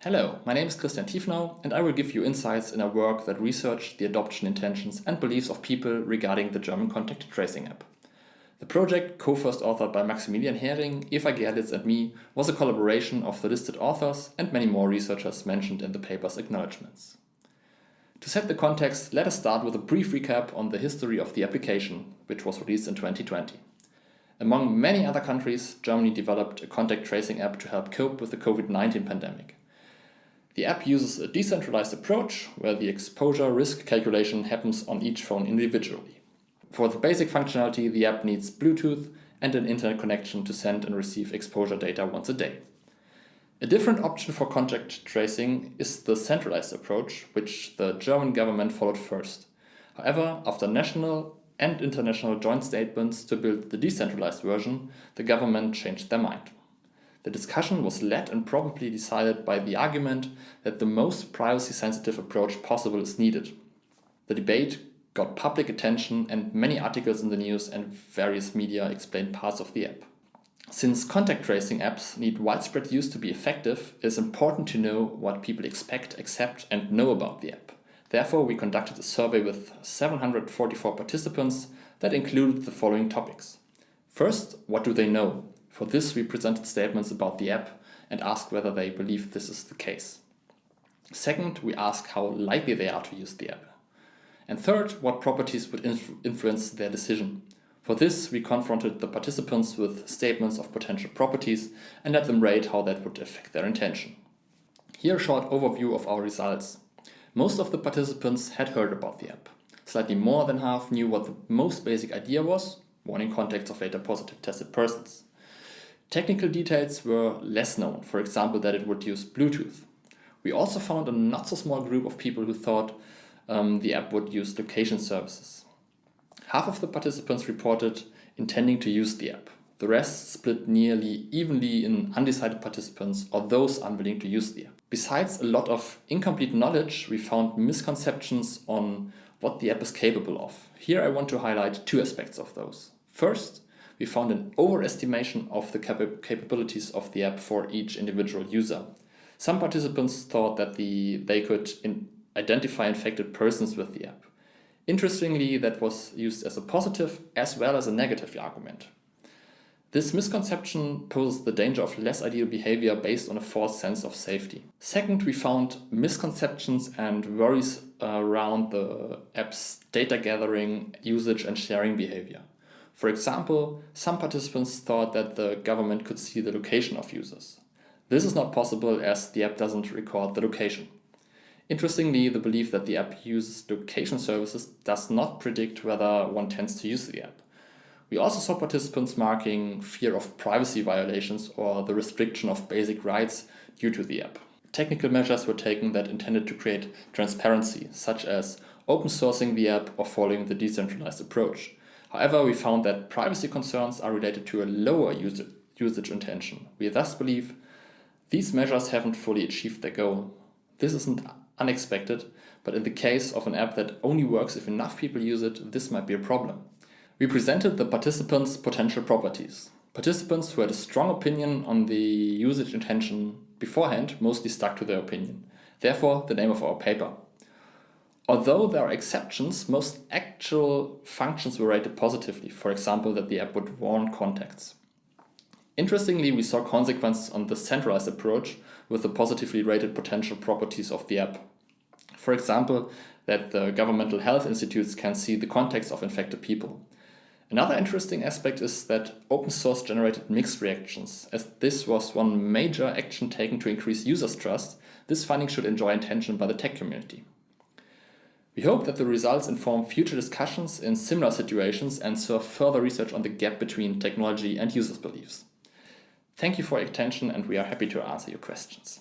Hello, my name is Christian Tiefnau, and I will give you insights in a work that researched the adoption intentions and beliefs of people regarding the German contact tracing app. The project, co-first authored by Maximilian Hering, Eva Gerlitz and me, was a collaboration of the listed authors and many more researchers mentioned in the paper's acknowledgements. To set the context, let us start with a brief recap on the history of the application, which was released in 2020. Among many other countries, Germany developed a contact tracing app to help cope with the COVID-19 pandemic. The app uses a decentralized approach where the exposure risk calculation happens on each phone individually. For the basic functionality, the app needs Bluetooth and an internet connection to send and receive exposure data once a day. A different option for contact tracing is the centralized approach, which the German government followed first. However, after national and international joint statements to build the decentralized version, the government changed their mind. The discussion was led and probably decided by the argument that the most privacy-sensitive approach possible is needed. The debate got public attention and many articles in the news and various media explained parts of the app. Since contact tracing apps need widespread use to be effective, it is important to know what people expect, accept and know about the app. Therefore, we conducted a survey with 744 participants that included the following topics. First, what do they know? For this, we presented statements about the app and asked whether they believe this is the case. Second, we asked how likely they are to use the app. And third, what properties would influence their decision. For this, we confronted the participants with statements of potential properties and let them rate how that would affect their intention. Here a short overview of our results. Most of the participants had heard about the app. Slightly more than half knew what the most basic idea was, warning contacts of later positive tested persons. Technical details were less known, for example that it would use Bluetooth. We also found a not so small group of people who thought the app would use location services. Half of the participants reported intending to use the app. The rest split nearly evenly in undecided participants or those unwilling to use the app. Besides a lot of incomplete knowledge, we found misconceptions on what the app is capable of. Here I want to highlight two aspects of those. First, we found an overestimation of the capabilities of the app for each individual user. Some participants thought that they could identify infected persons with the app. Interestingly, that was used as a positive as well as a negative argument. This misconception poses the danger of less ideal behavior based on a false sense of safety. Second, we found misconceptions and worries around the app's data gathering, usage and sharing behavior. For example, some participants thought that the government could see the location of users. This is not possible as the app doesn't record the location. Interestingly, the belief that the app uses location services does not predict whether one tends to use the app. We also saw participants marking fear of privacy violations or the restriction of basic rights due to the app. Technical measures were taken that intended to create transparency, such as open sourcing the app or following the decentralized approach. However, we found that privacy concerns are related to a lower usage intention. We thus believe these measures haven't fully achieved their goal. This isn't unexpected, but in the case of an app that only works if enough people use it, this might be a problem. We presented the participants' potential properties. Participants who had a strong opinion on the usage intention beforehand mostly stuck to their opinion. Therefore, the name of our paper. Although there are exceptions, most actual functions were rated positively, for example that the app would warn contacts. Interestingly, we saw consequences on the centralized approach with the positively rated potential properties of the app. For example, that the governmental health institutes can see the contacts of infected people. Another interesting aspect is that open source generated mixed reactions. As this was one major action taken to increase users' trust, this finding should enjoy attention by the tech community. We hope that the results inform future discussions in similar situations and serve further research on the gap between technology and users' beliefs. Thank you for your attention and we are happy to answer your questions.